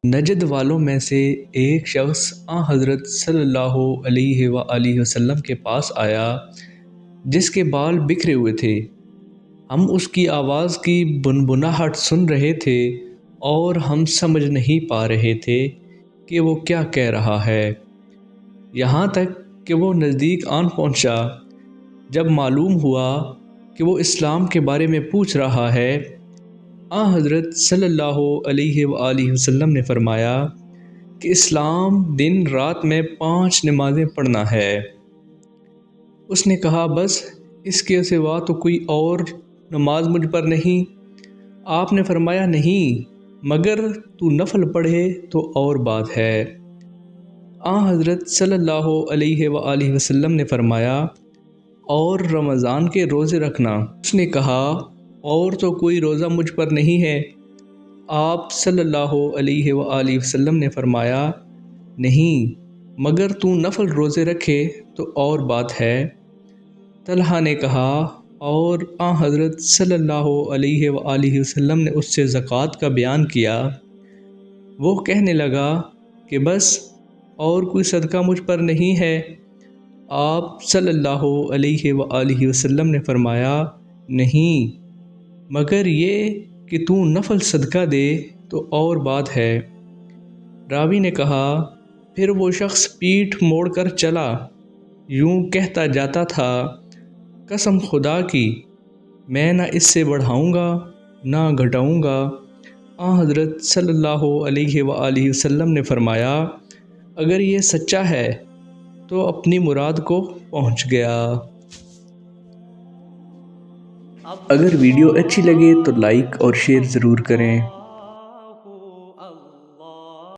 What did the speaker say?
نجد والوں میں سے ایک شخص حضرت صلی اللہ علیہ وآلہ وسلم کے پاس آیا جس کے بال بکھرے ہوئے تھے۔ ہم اس کی آواز کی بنبناہٹ سن رہے تھے اور ہم سمجھ نہیں پا رہے تھے کہ وہ کیا کہہ رہا ہے، یہاں تک کہ وہ نزدیک آن پہنچا۔ جب معلوم ہوا کہ وہ اسلام کے بارے میں پوچھ رہا ہے، حضرت صلی اللہ علیہ وآلہ وسلم نے فرمایا کہ اسلام دن رات میں 5 نمازیں پڑھنا ہے۔ اس نے کہا، بس اس کے سوا تو کوئی اور نماز مجھ پر نہیں؟ آپ نے فرمایا، نہیں، مگر تو نفل پڑھے تو اور بات ہے۔ حضرت صلی اللہ علیہ وآلہ وسلم نے فرمایا، اور رمضان کے روزے رکھنا؟ اس نے کہا، اور تو کوئی روزہ مجھ پر نہیں ہے۔ آپ صلی اللہ علیہ وآلہ وسلم نے فرمایا، نہیں، مگر تو نفل روزے رکھے تو اور بات ہے۔ طلحہ نے کہا، اور حضرت صلی اللہ علیہ وآلہ وسلم نے اس سے زکوٰۃ کا بیان کیا۔ وہ کہنے لگا کہ بس اور کوئی صدقہ مجھ پر نہیں ہے۔ آپ صلی اللہ علیہ وآلہ وسلم نے فرمایا، نہیں، مگر یہ کہ تو نفل صدقہ دے تو اور بات ہے۔ راوی نے کہا، پھر وہ شخص پیٹھ موڑ کر چلا، یوں کہتا جاتا تھا، قسم خدا کی، میں نہ اس سے بڑھاؤں گا نہ گھٹاؤں گا۔ حضرت صلی اللہ علیہ وآلہ وسلم نے فرمایا، اگر یہ سچا ہے تو اپنی مراد کو پہنچ گیا۔ اگر ویڈیو اچھی لگے تو لائک اور شیئر ضرور کریں۔